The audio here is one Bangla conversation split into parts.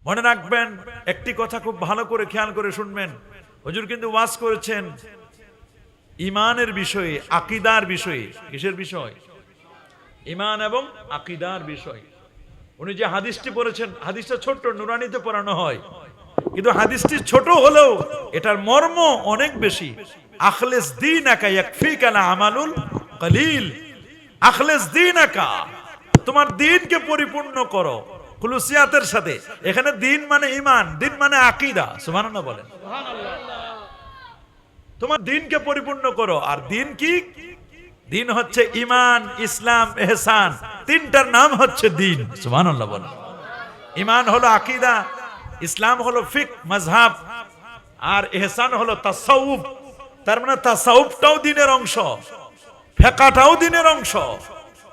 মনে রাখবেন, একটি কথা খুব ভালো করে খেয়াল করে শুনবেন। হুজুর কিন্তু ওয়াজ করেছেন ঈমানের বিষয়ে, আকীদার বিষয়ে। কিসের বিষয়? ঈমান এবং আকীদার বিষয়। উনি যে হাদিসটি পড়েছেন, হাদিসটা ছোট্ট, নুরানিতে পড়ানো হয়, কিন্তু হাদিসটি ছোট হলেও এটার মর্ম অনেক বেশি। আখলিস দীনাকা ইয়াকফিকা আমালুল কলিল। আখলিস দীনাকা, তোমার দ্বীনকে পরিপূর্ণ করো খুলুসিয়াতের সাথে। এখানে দ্বীন মানে ঈমান, দ্বীন মানে আকীদা। সুবহানাল্লাহ বলেন। তোমার দ্বীনকে পরিপূর্ণ করো। আর দ্বীন কি? দ্বীন হচ্ছে ঈমান, ইসলাম, ইহসান। তিনটার নাম হচ্ছে দ্বীন। সুবহানাল্লাহ বলেন। ঈমান হলো আকীদা, ইসলাম হলো ফিকহ মাযহাব, আর ইহসান হলো তাসাউফ। তার মানে তাসাউফটাও দ্বীনের অংশ, ফিকহটাও দ্বীনের অংশ।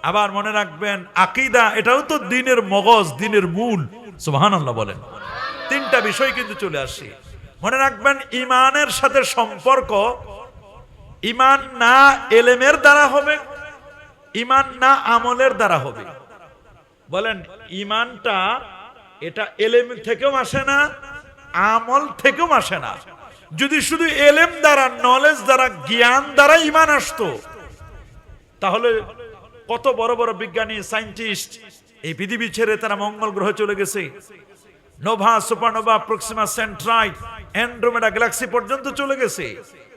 আবার মনে রাখবেন, আকীদা এটাও তো দ্বীনের মগজ, দ্বীনের মূল। সুবহানাল্লাহ বলেন। তিনটা বিষয় কিন্তু চলে আসে। মনে রাখবেন, ঈমানের সাথে সম্পর্ক, ঈমান না ইলমের দ্বারা হবে, ঈমান না আমলের দ্বারা হবে। বলেন, ঈমানটা এটা ইলম থেকেও আসে না, আমল থেকেও আসে না। যদি শুধু ইলম দ্বারা, নলেজ দ্বারা, জ্ঞান দ্বারা ঈমান আসতো, তাহলে কত বড় বড় বিজ্ঞানী, সায়েন্টিস্ট এই পৃথিবী ছেড়ে তারা মঙ্গল গ্রহে চলে গেছে। Nova, supernova, Proxima সেন্ট্রাই, Andromeda Galaxy পর্যন্ত চলে গেছে।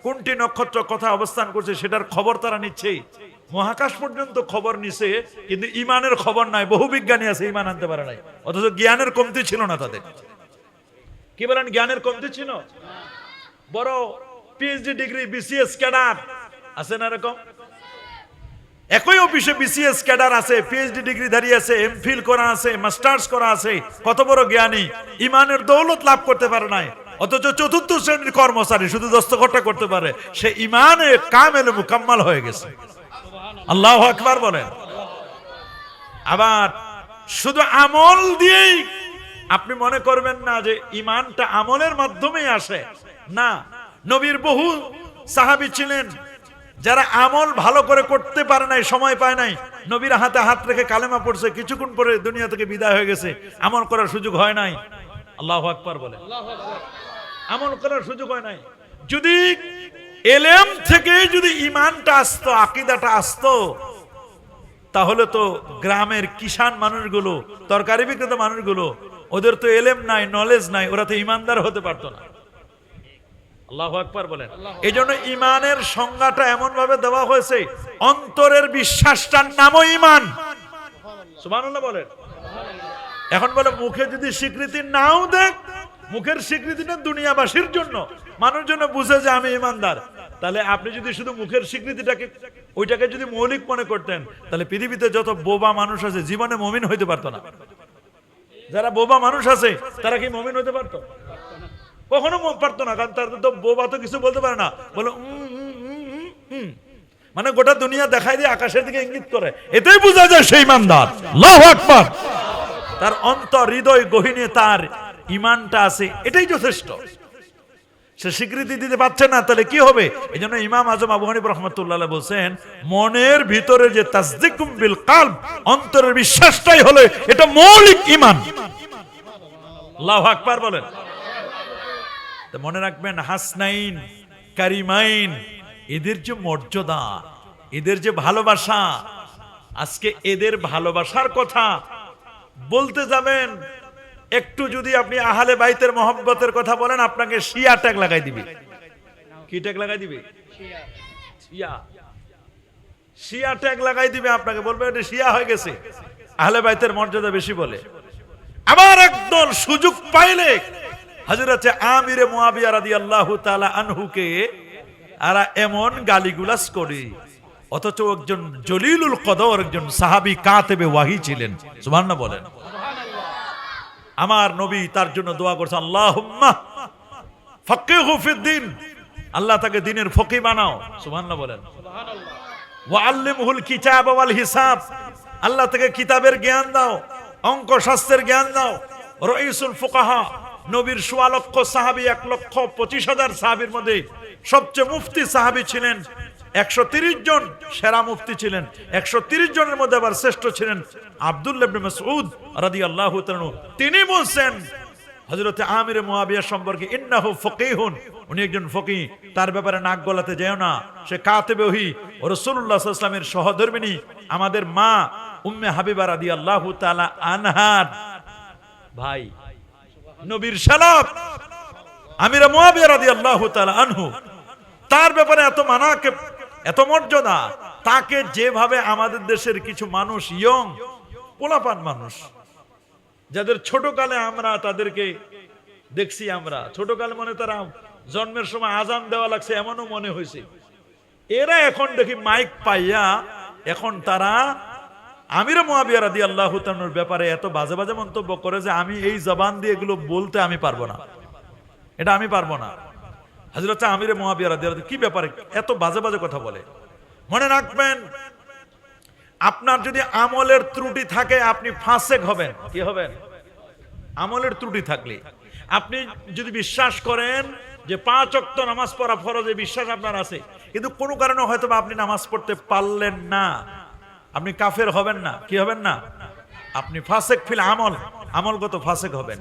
কোনটি নক্ষত্র কোথায় অবস্থান করছে সেটার খবর তারা নিচ্ছে। মহাকাশ পর্যন্ত খবর নিছে, কিন্তু ঈমানের খবর নাই। বহু বিজ্ঞানী আছে ঈমান আনতে পারে নাই, অথচ জ্ঞানের কমতি ছিল না তাদের। কি বলেন, জ্ঞানের কমতি ছিল? বড় পিএইচডি ডিগ্রি, বিসিএস ক্যাডার আছে না এরকম? একই অফিসে বিসিএস ক্যাডার আছে, পিএইচডি ডিগ্রি ধারী আছে, এমফিল করা আছে, মাস্টার্স করা আছে। কত বড় জ্ঞানী, ঈমানের দৌলত লাভ করতে পারে নাই, অথচ চতুর্থ শ্রেণীর কর্মচারী শুধু দস্তখতটা করতে পারে, সে ঈমানে কামেল মুকাম্মাল হয়ে গেছে। আল্লাহু আকবার বলেন। আবার শুধু আমল দিয়েই আপনি মনে করবেন না যে ঈমানটা আমলের মাধ্যমেই আসে, না। নবীর বহু সাহাবী ছিলেন যারা আমল ভালো করে করতে পারে নাই, সময় পায় নাই। নবীর হাতে হাত রেখে কালেমা পড়ছে, কিছুক্ষণ পরে দুনিয়া থেকে বিদায় হয়ে গেছে, আমল করার সুযোগ হয় নাই। আল্লাহু আকবার বলে। আমল করার সুযোগ হয় নাই। যদি ইলম থেকে যদি ঈমানটা আসতো, আকীদাটা আসতো, তাহলে তো গ্রামের কিষান মানুষগুলো, তরকারি বিক্রেতা মানুষগুলো, ওদের তো ইলম নাই, নলেজ নাই, ওরা তো ঈমানদার হতে পারতো না। আল্লাহু আকবার বলেন। এই জন্য ঈমানের সংজ্ঞাটা এমন ভাবে দেওয়া হয়েছে, অন্তরের বিশ্বাসটার নামও ঈমান। সুবহানাল্লাহ বলেন। এখন বলে, মুখে যদি স্বীকৃতি নাও দেখ, মুখের স্বীকৃতিটা দুনিয়াবাসীর জন্য, মানুষের জন্য বুঝে যে আমি ঈমানদার, তাহলে আপনি যদি শুধু মুখের স্বীকৃতিটাকে, ওইটাকে যদি মৌলিক মনে করতেন, তাহলে পৃথিবীতে যত বোবা মানুষ আছে জীবনে মুমিন হইতে পারতো না। যারা বোবা মানুষ আছে তারা কি মুমিন হইতে পারতো? কখনো পারতো না, কারণ তার তো বোবা তো কিছু বলতে পারে না, বলে মানে গোটা দুনিয়া দেখাই দিয়ে আকাশের দিকে ইঙ্গিত করে, এতেই বোঝা যায় সেই ঈমানদার। আল্লাহু আকবার। তার অন্তর, হৃদয় গহীনে তার ঈমানটা আছে, এটাই যথেষ্ট। সে স্বীকৃতি দিতে পারছে না, তাহলে কি হবে? এই জন্য ইমাম আজম আবু হানিফা রাহমাতুল্লাহ আলাইহি বলছেন, মনের ভিতরে যে তাসদিকুম বিল কলব, অন্তরের বিশ্বাসটাই হলো এটা মৌলিক ঈমান। আল্লাহু আকবার বলেন। তো মনে রাখবেন, হাসনাইন, কারিমাইন, এদের যে মর্যাদা, এদের যে ভালোবাসা, আজকে এদের ভালোবাসার কথা বলতে যাবেন, একটু যদি আপনি আহলে বাইতের মহব্বতের কথা বলেন, আপনাকে শিয়া ট্যাগ লাগাই দিবে। কি ট্যাগ লাগাই দিবে? শিয়া ট্যাগ লাগাই দিবে আপনাকে, বলবে এটা শিয়া হয়ে গেছে, আহলে বাইতের মর্যাদা বেশি বলে। আবার একদল সুযোগ পাইলে হযরতে আমির মুয়াবিয়া রাদিয়াল্লাহু তাআলা আনহুকে আরা এমন গালিগুলাস করে, অথচ একজন জলিলুল কদর, একজন সাহাবী কাতেবে ওয়াহি ছিলেন। সুবহানাল্লাহ বলেন। আমার নবী তার জন্য দোয়া করছেন, আল্লাহুম্মা ফাক্কিহু ফিদ্দিন, আল্লাহ তাকে দ্বীনের ফকিহ বানাও। সুবহানাল্লাহ বলেন। ওয়া আল্লিমহুল কিতাব ওয়াল হিসাব, আল্লাহ তাকে কিতাবের জ্ঞান দাও, অঙ্ক শাস্ত্রের জ্ঞান দাও। রাইসুল ফুকাহা, নবীর ১৬ লক্ষ সাহাবী, ১,২৫,০০০ সাহাবীর মধ্যে সবচেয়ে মুফতি সাহাবী ছিলেন ১৩০ জন, সেরা মুফতি ছিলেন ১৩০ জনের মধ্যে। আবার শ্রেষ্ঠ ছিলেন আব্দুল্লাহ ইবনে মাসউদ রাদিয়াল্লাহু তাআলা। তিনি বলছেন, হযরত আমির মুয়াবিয়া সম্পর্কে ইন্নাহু ফকিহুন, উনি একজন ফকিহ, তার ব্যাপারে নাক গলাতে যেও না, সে কাতিবে ওহী ও রাসূলুল্লাহ সাল্লাল্লাহু আলাইহি ওয়াসাল্লামের সহধর্মিণী আমাদের মা উম্মে হাবিবা রাদিয়াল্লাহু তাআলা আনহার ভাই, নবীর শালক আমির মুয়াবিয়া রাদিয়াল্লাহু তাআলা আনহু, তার ব্যাপারে এত মানাকিব, এত মর্যাদা, তাকে যেভাবে আমাদের দেশের কিছু মানুষ, ইয়ং পোলাপান মানুষ, যাদের ছোটকালে আমরা তাদেরকে দেখছি, আমরা ছোটকালে মনে তারা জন্মের সময় আজান দেওয়া লাগছে এমনও মনে হয়েছে, এরা এখন দেখি মাইক পাইয়া এখন তারা আমির মুয়াবিয়া রাদিয়াল্লাহু তাআলার ব্যাপারে এত বাজে বাজে মন্তব্য করে যে আমি এই জবান দিয়ে এগুলো বলতে আমি পারবো না, এটা আমি পারবো না। হযরত আমির মুয়াবিয়া রাদিয়াল্লাহু কি ব্যাপারে এত বাজে বাজে কথা বলে? মনে রাখবেন, আপনার যদি আমলের ত্রুটি থাকে আপনি ফাসেক হবেন। কি হবেন? আমলের ত্রুটি থাকলে আপনি যদি বিশ্বাস করেন যে 5 ওয়াক্ত নামাজ পড়া ফরজ, এই বিশ্বাস আপনার আছে, কিন্তু কোনো কারণে হয়তো আপনি নামাজ পড়তে পারলেন না, আপনি কাফের হবেন না। কি হবেন না? আপনি ফাসেক ফিল আমল, আমলগত ফাসেক হবেন।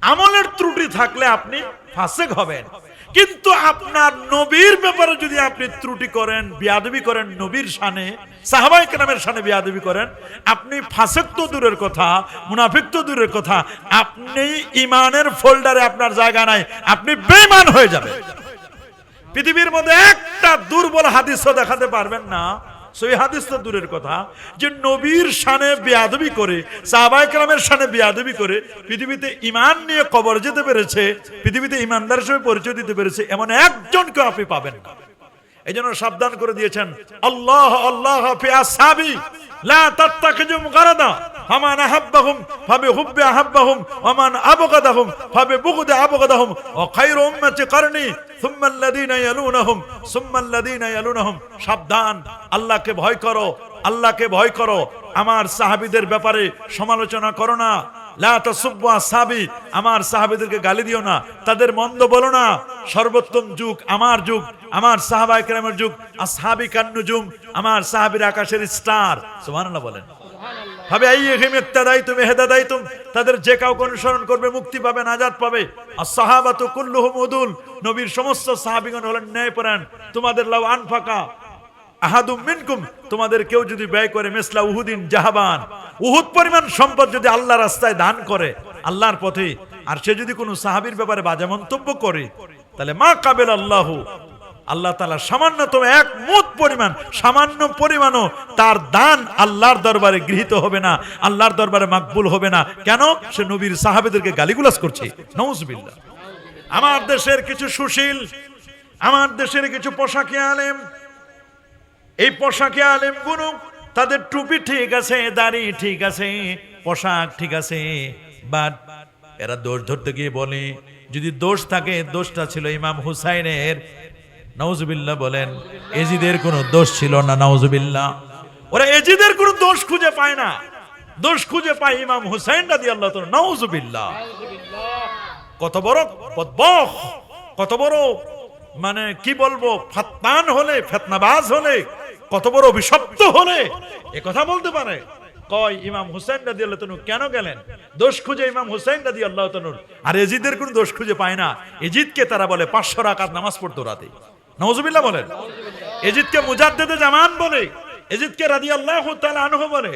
আমলের ত্রুটি থাকলে আপনি ফাসেক হবেন। কিন্তু আপনার নবীর ব্যাপারে যদি আপনি ত্রুটি করেন, বিয়াদবি করেন, নবীর শানে, সাহাবায়ে কেরামের শানে বিয়াদবি করেন, আপনি ফাসেক তো দূরের কথা, মুনাফিক তো দূরের কথা, আপনি ঈমানের ফোল্ডারে আপনার জায়গা নাই, আপনি বেঈমান হয়ে যাবেন। পৃথিবীর মধ্যে একটা দুর্বল হাদিসও দেখাতে পারবেন না, সহিহ হাদিস তো দূরের কথা, যে নবীর শানে বিয়াদবি করে, সাহাবায়ে কেরামের শানে বিয়াদবি করে পৃথিবীতে ঈমান নিয়ে কবর যেতে পেরেছে, পৃথিবীতে ঈমানদার হিসেবে পরিচয় দিতে পেরেছে, এমন একজনকে আপনি পাবেন না। এইজন্য সাবধান করে দিয়েছেন, আল্লাহ আল্লাহ ফি আসহাবি লা তাত্তাখিজুম গারাদা ফামান আহাব্বাহুম ফাবিহুব্বি আহাব্বাহুম ওয়া মান আবগাদাহুম ফাবিবুগদি আবগাদাহুম ওয়া খায়রু উম্মতি করনি সুম্মা আল্লাযীনা ইয়ালুনাহুম সুম্মা আল্লাযীনা ইয়ালুনাহুম। সাবধান, আল্লাহকে ভয় করো, আল্লাহকে ভয় করো, আমার সাহাবীদের ব্যাপারে সমালোচনা করো না। লা তাসুব্বু আসহাবি, আমার সাহাবীদেরকে গালি দিও না, তাদের মন্দ বলো না। সর্বোত্তম যুগ আমার যুগ, আমার সাহাবায়ে কেরামের যুগ। আসহাবি কান নুজুম, আমার সাহাবীরা আকাশের স্টার। সুবহানাল্লাহ বলেন। ভাবে আইয়িহিম ইক্তাদাইতুম ইহতাদাইতুম, তাদের যে কাউকে অনুসরণ করবে মুক্তি পাবে, নাজাত পাবে। আস-সাহাবাতু কুল্লুহুম উদুল, নবীর সমস্ত সাহাবীগণ হলেন ন্যায়পরায়ণ। তোমাদের লাউ আনফাকা আহাদুম মিনকুম, তোমাদের কেউ যদি ব্যয় করে মিসলা উহুদিন জাহাবান, উহুদ পরিমাণ সম্পদ যদি আল্লাহর রাস্তায় দান করে, আল্লাহর পথে, আর সে যদি কোনো সাহাবীর ব্যাপারে বাজে মন্তব্য করে, তাহলে মা কাবেল আল্লাহু, আল্লাহ তাআলা সামান্যতম এক মুদ পরিমাণ, সামান্য পরিমাণও তার দান আল্লাহর দরবারে গৃহীত হবে না, আল্লাহর দরবারে মাকবুল হবে না। কেন? সে নবীর সাহাবীদেরকে গালিগুলাজ করছে। নাউজুবিল্লাহ। আমার দেশের কিছু সুশীল, আমার দেশের কিছু পোশাকি আলেম, এই পোশাকি আলেমগুলো, তাদের টুপি ঠিক আছে, দাড়ি ঠিক আছে, পোশাক ঠিক আছে, বাট এরা দোষ ধরতে গিয়ে বলে, যদি দোষ থাকে দোষটা ছিল ইমাম হুসাইনের। নাউজুবিল্লাহ বলেন। এজিদের কোনো দোষ ছিল না। নাউজুবিল্লাহ। ওরা এজিদের কোনো দোষ খুঁজে পায় না, দোষ খুঁজে পায় ইমাম হুসাইন রাদিয়াল্লাহু তাআলা। নাউজুবিল্লাহ। কত বড় বদবখ, কত বড় মানে কি বলবো, ফাত্তান হলে, ফিতনাবাজ হলে, কত বড় অভিশপ্ত হলে এ কথা বলতে পারে। কয় ইমাম হুসাইন রাদিয়াল্লাহু তাআলা কেন গেলেন? দোষ খুঁজে ইমাম হুসাইন রাদিয়াল্লাহু তাআলা। আর এজিদের কোনো দোষ খুঁজে পায় না। এজিদকে তারা বলে 500 রাকাত নামাজ পড়তো রাতে। নাউজুবিল্লাহ বলেন। এজিদকে মুজাদ্দিদে জামান বলে, এজিদকে রাদিয়াল্লাহু তাআলা আনহু বলে।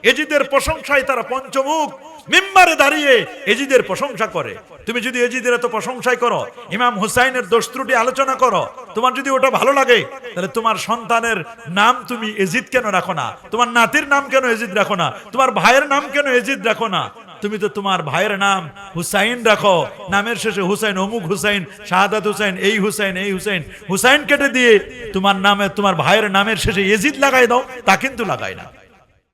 এজিদের প্রশংসায় তারা পঞ্চমুখ মিম্বারে দাঁড়িয়ে এজিদের প্রশংসা করে। তুমি যদি এজিদের এত প্রশংসাই করো, ইমাম হুসাইনের দোষ ত্রুটি আলোচনা করো, তোমার যদি ওটা ভালো লাগে, তাহলে তোমার সন্তানের নাম তুমি এজিদ কেন রাখো না? তোমার নাতির নাম কেন এজিদ রাখো না? তোমার ভাইয়ের নাম কেন এজিদ রাখো না? তুমি তো তোমার ভাইয়ের নাম হুসাইন রাখো, নামের শেষে হুসাইন, অমুক হুসাইন, শাহাদাত হুসাইন, এই হুসাইন, এই হুসাইন। হুসাইন কেটে দিয়ে তোমার নামে, তোমার ভাইয়ের নামের শেষে এজিদ লাগাই দাও, তা কিন্তু লাগাই না।